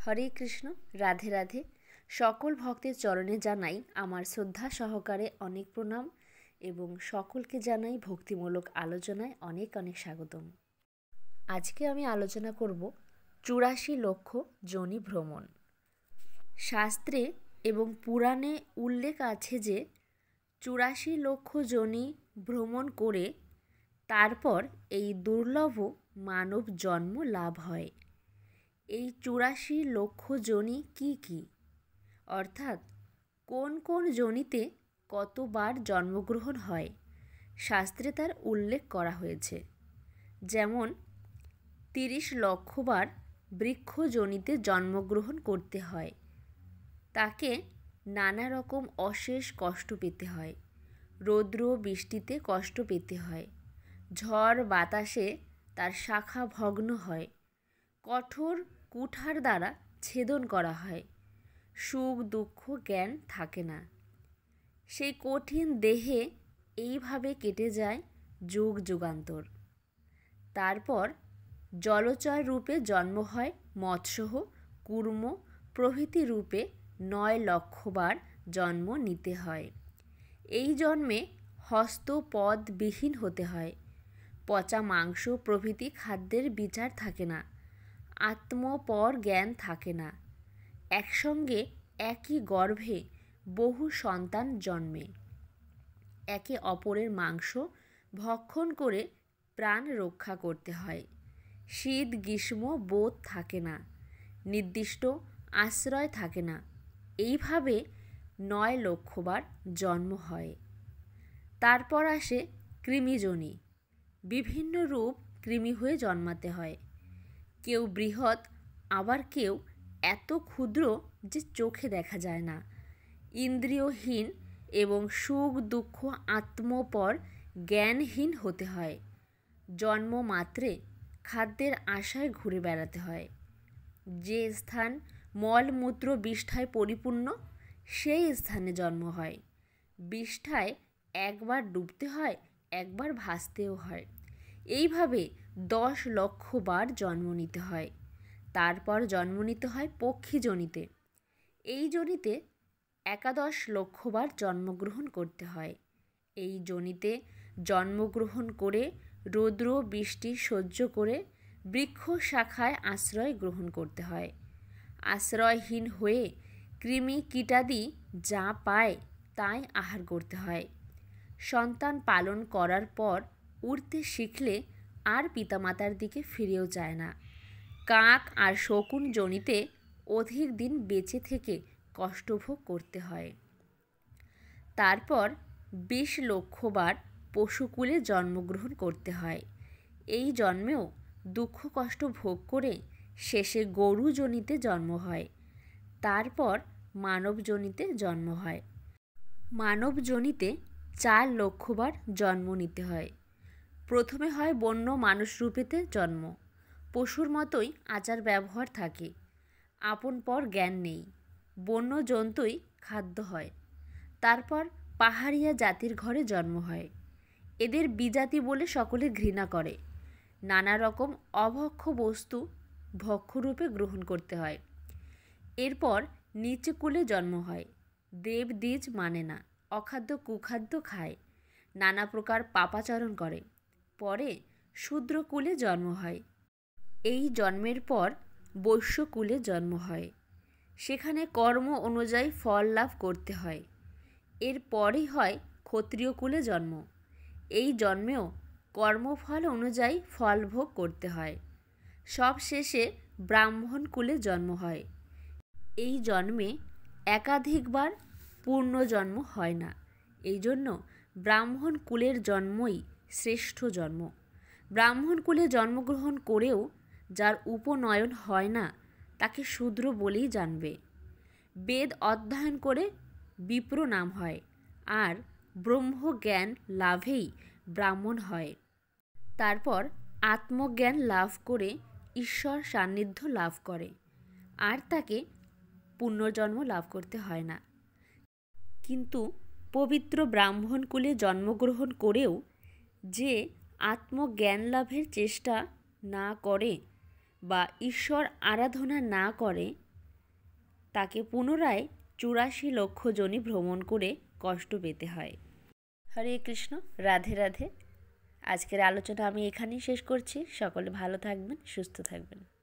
হরে কৃষ্ণ, রাধে রাধে। সকল ভক্তের চরণে জানাই আমার শ্রদ্ধা সহকারে অনেক প্রণাম এবং সকলকে জানাই ভক্তিমূলক আলোচনায় অনেক অনেক স্বাগতম। আজকে আমি আলোচনা করব ৮৪ লক্ষ যোনি ভ্রমণ। শাস্ত্রে এবং পুরাণে উল্লেখ আছে যে ৮৪ লক্ষ যোনি ভ্রমণ করে তারপর এই দুর্লভ মানব জন্ম লাভ হয়। এই ৮৪ লক্ষ যোনি কি কি, অর্থাৎ কোন কোন যোনিতে কতবার জন্মগ্রহণ হয়, শাস্ত্রে তার উল্লেখ করা হয়েছে। যেমন ৩০ লক্ষবার বৃক্ষ যোনিতে জন্মগ্রহণ করতে হয়, তাকে নানা রকম অশেষ কষ্ট পেতে হয়, রৌদ্র বৃষ্টিতে কষ্ট পেতে হয়, ঝড় বাতাসে তার শাখা ভগ্ন হয়, কঠোর কুঠার দ্বারা ছেদন করা হয়, সুখ দুঃখ জ্ঞান থাকে না। সেই কঠিন দেহে এইভাবে কেটে যায় যুগ যুগান্তর। তারপর জলচর রূপে জন্ম হয় মৎস্য, কূর্ম প্রভৃতি রূপে ৯ লক্ষবার জন্ম নিতে হয়। এই জন্মে হস্ত পদ বিহীন হতে হয়, পচা মাংস প্রভৃতি খাদ্যের বিচার থাকে না, আত্মপর জ্ঞান থাকে না। একসঙ্গে একই গর্ভে বহু সন্তান জন্মে। একে অপরের মাংস ভক্ষণ করে প্রাণ রক্ষা করতে হয়। শীত গ্রীষ্ম বোধ থাকে না, নির্দিষ্ট আশ্রয় থাকে না। এইভাবে ৯ লক্ষবার জন্ম হয়। তারপর আসে কৃমিযোনি। বিভিন্ন রূপ কৃমি হয়ে জন্মাতে হয়। কেউ বৃহৎ, আবার কেউ এত ক্ষুদ্র যে চোখে দেখা যায় না, ইন্দ্রিয়হীন এবং সুখ দুঃখ আত্মপর জ্ঞানহীন হতে হয়। জন্ম মাত্রে খাদ্যের আশায় ঘুরে বেড়াতে হয়। যে স্থান মলমূত্র বিষ্ঠায় পরিপূর্ণ সেই স্থানে জন্ম হয়। বিষ্ঠায় একবার ডুবতে হয়, একবার ভাসতেও হয়। এইভাবে ১০ লক্ষবার জন্ম নিতে হয়। তারপর জন্ম নিতে হয় পক্ষী যোনিতে। এই যোনিতে ১১ লক্ষবার জন্মগ্রহণ করতে হয়। এই যোনিতে জন্মগ্রহণ করে রৌদ্র বৃষ্টি সহ্য করে বৃক্ষ শাখায় আশ্রয় গ্রহণ করতে হয়। আশ্রয়হীন হয়ে কৃমি কীটাদি যা পায় তাই আহার করতে হয়। সন্তান পালন করার পর উড়তে শিখলে আর পিতামাতার দিকে ফিরেও যায় না। কাক আর শকুন যোনিতে অধিক দিন বেঁচে থেকে কষ্টভোগ করতে হয়। তারপর ২০ লক্ষবার পশুকুলে জন্মগ্রহণ করতে হয়। এই জন্মেও দুঃখ কষ্ট ভোগ করে শেষে গরু যোনিতে জন্ম হয়। তারপর মানব যোনিতে জন্ম হয়। মানব যোনিতে ৪ লক্ষবার জন্ম নিতে হয়। প্রথমে হয় বন্য মানুষ রূপেতে জন্ম। পশুর মতোই আচার ব্যবহার থাকে, আপন পর জ্ঞান নেই, বন্য জন্তুই খাদ্য হয়। তারপর পাহাড়িয়া জাতির ঘরে জন্ম হয়। এদের বিজাতি বলে সকলে ঘৃণা করে। নানা রকম অভক্ষ বস্তু ভক্ষরূপে গ্রহণ করতে হয়। এরপর নিচে কুলে জন্ম হয়। দেব দ্বিজ মানে না, অখাদ্য কুখাদ্য খায়, নানা প্রকার পাপাচরণ করে। পরে শূদ্রকুলে জন্ম হয়। এই জন্মের পর বৈশ্যকুলে জন্ম হয়। সেখানে কর্ম অনুযায়ী ফল লাভ করতে হয়। এর পরেই হয় ক্ষত্রিয় কুলে জন্ম। এই জন্মেও কর্মফল অনুযায়ী ফল ভোগ করতে হয়। সব শেষে ব্রাহ্মণ কুলে জন্ম হয়। এই জন্মে একাধিকবার পূর্ণজন্ম হয় না। এই জন্য ব্রাহ্মণ কুলের জন্মই শ্রেষ্ঠ জন্ম। ব্রাহ্মণ কুলে জন্মগ্রহণ করেও যার উপনয়ন হয় না তাকে শূদ্র বলেই জানবে। বেদ অধ্যয়ন করে বিপ্র নাম হয়, আর ব্রহ্মজ্ঞান লাভেই ব্রাহ্মণ হয়। তারপর আত্মজ্ঞান লাভ করে ঈশ্বর সান্নিধ্য লাভ করে, আর তাকে পুনর্জন্ম লাভ করতে হয় না। কিন্তু পবিত্র ব্রাহ্মণ কুলে জন্মগ্রহণ করেও যে আত্মজ্ঞান লাভের চেষ্টা না করে বা ঈশ্বর আরাধনা না করে তাকে পুনরায় 84 লক্ষ যোনি ভ্রমণ করে কষ্ট পেতে হয়। হরে কৃষ্ণ, রাধে রাধে। আজকের আলোচনা আমি এখানেই শেষ করছি। সকলে ভালো থাকবেন, সুস্থ থাকবেন।